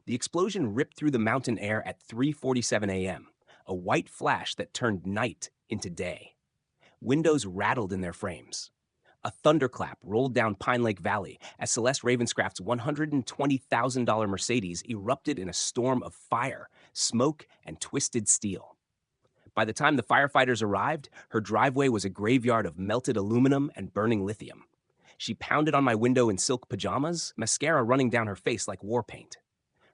The explosion ripped through the mountain air at 3:47 a.m., a white flash that turned night into day. Windows rattled in their frames. A thunderclap rolled down Pine Lake Valley as Celeste Ravenscraft's $120,000 Mercedes erupted in a storm of fire, smoke, and twisted steel. By the time the firefighters arrived, her driveway was a graveyard of melted aluminum and burning lithium. She pounded on my window in silk pajamas, mascara running down her face like war paint.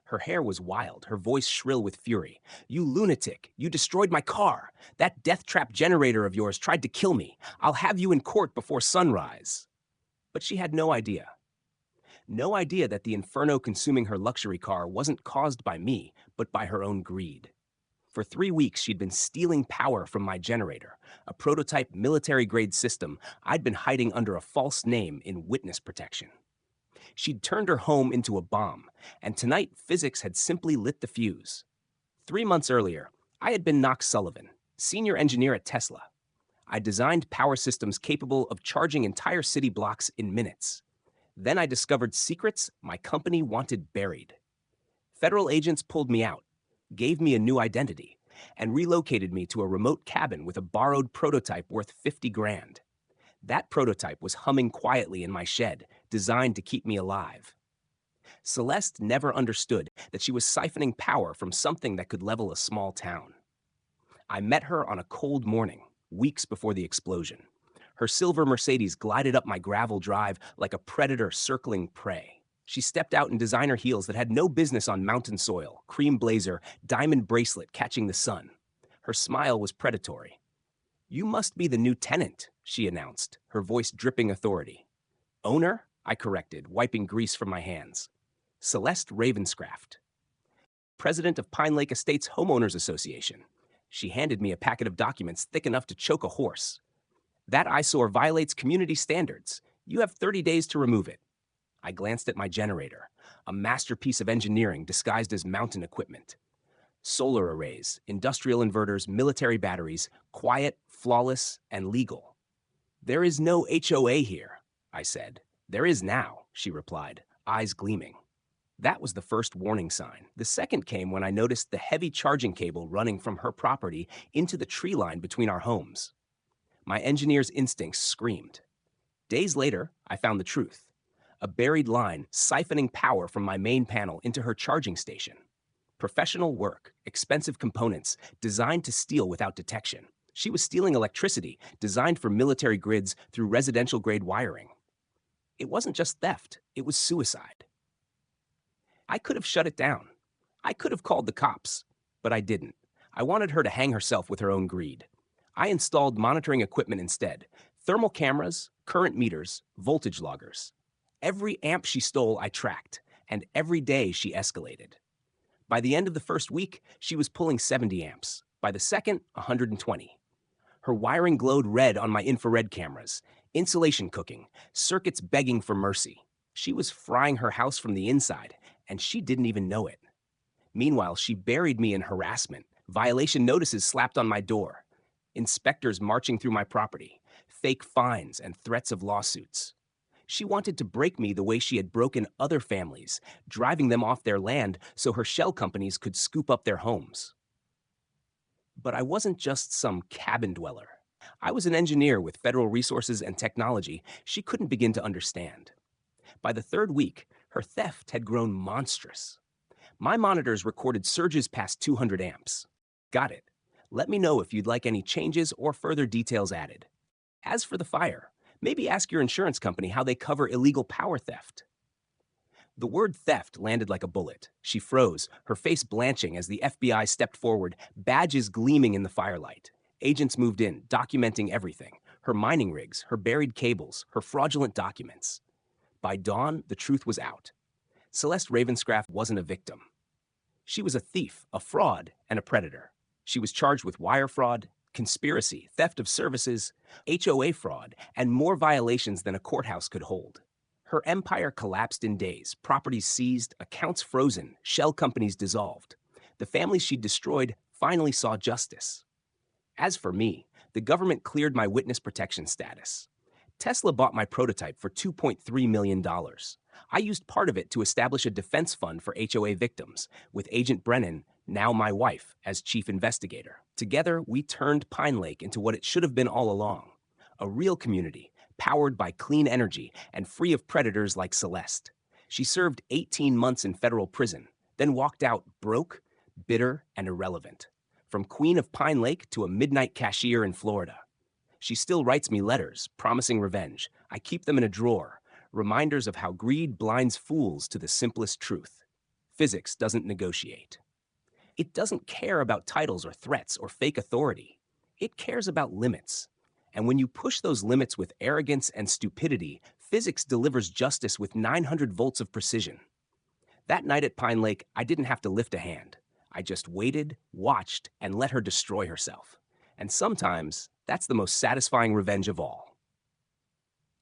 Her hair was wild, her voice shrill with fury. "You lunatic! You destroyed my car! That death trap generator of yours tried to kill me! I'll have you in court before sunrise!" But she had no idea. No idea that the inferno consuming her luxury car wasn't caused by me, but by her own greed. For 3 weeks, she'd been stealing power from my generator, a prototype military-grade system I'd been hiding under a false name in witness protection. She'd turned her home into a bomb, and tonight physics had simply lit the fuse. 3 months earlier, I had been Knox Sullivan, senior engineer at Tesla. I designed power systems capable of charging entire city blocks in minutes. Then I discovered secrets my company wanted buried. Federal agents pulled me out, gave me a new identity, and relocated me to a remote cabin with a borrowed prototype worth 50 grand. That prototype was humming quietly in my shed, designed to keep me alive. Celeste never understood that she was siphoning power from something that could level a small town. I met her on a cold morning, weeks before the explosion. Her silver Mercedes glided up my gravel drive like a predator circling prey. She stepped out in designer heels that had no business on mountain soil, cream blazer, diamond bracelet catching the sun. Her smile was predatory. "You must be the new tenant," she announced, her voice dripping authority. "Owner?" I corrected, wiping grease from my hands. "Celeste Ravenscraft, president of Pine Lake Estates Homeowners Association." She handed me a packet of documents thick enough to choke a horse. "That eyesore violates community standards. You have 30 days to remove it." I glanced at my generator, a masterpiece of engineering disguised as mountain equipment. Solar arrays, industrial inverters, military batteries, quiet, flawless, and legal. "There is no HOA here," I said. "There is now," she replied, eyes gleaming. That was the first warning sign. The second came when I noticed the heavy charging cable running from her property into the tree line between our homes. My engineer's instincts screamed. Days later, I found the truth. A buried line siphoning power from my main panel into her charging station. Professional work, expensive components, designed to steal without detection. She was stealing electricity, designed for military grids through residential-grade wiring. It wasn't just theft, it was suicide. I could have shut it down. I could have called the cops, but I didn't. I wanted her to hang herself with her own greed. I installed monitoring equipment instead: thermal cameras, current meters, voltage loggers. Every amp she stole I tracked, and every day she escalated. By the end of the first week, she was pulling 70 amps. By the second, 120. Her wiring glowed red on my infrared cameras, insulation cooking, circuits begging for mercy. She was frying her house from the inside, and she didn't even know it. Meanwhile, she buried me in harassment, violation notices slapped on my door, inspectors marching through my property, fake fines, and threats of lawsuits. She wanted to break me the way she had broken other families, driving them off their land so her shell companies could scoop up their homes. But I wasn't just some cabin dweller. I was an engineer with federal resources and technology she couldn't begin to understand. By the third week, her theft had grown monstrous. My monitors recorded surges past 200 amps. "Got it. Let me know if you'd like any changes or further details added. As for the fire, maybe ask your insurance company how they cover illegal power theft." The word theft landed like a bullet. She froze, her face blanching as the FBI stepped forward, badges gleaming in the firelight. Agents moved in, documenting everything: her mining rigs, her buried cables, her fraudulent documents. By dawn, the truth was out. Celeste Ravenscraft wasn't a victim. She was a thief, a fraud, and a predator. She was charged with wire fraud, conspiracy, theft of services, HOA fraud, and more violations than a courthouse could hold. Her empire collapsed in days, properties seized, accounts frozen, shell companies dissolved. The families she'd destroyed finally saw justice. As for me, the government cleared my witness protection status. Tesla bought my prototype for $2.3 million. I used part of it to establish a defense fund for HOA victims, with Agent Brennan, now my wife, as chief investigator. Together, we turned Pine Lake into what it should have been all along: a real community, powered by clean energy and free of predators like Celeste. She served 18 months in federal prison, then walked out broke, bitter, and irrelevant. From Queen of Pine Lake to a midnight cashier in Florida. She still writes me letters, promising revenge. I keep them in a drawer, reminders of how greed blinds fools to the simplest truth. Physics doesn't negotiate. It doesn't care about titles or threats or fake authority. It cares about limits. And when you push those limits with arrogance and stupidity, physics delivers justice with 900 volts of precision. That night at Pine Lake, I didn't have to lift a hand. I just waited, watched, and let her destroy herself. And sometimes, that's the most satisfying revenge of all.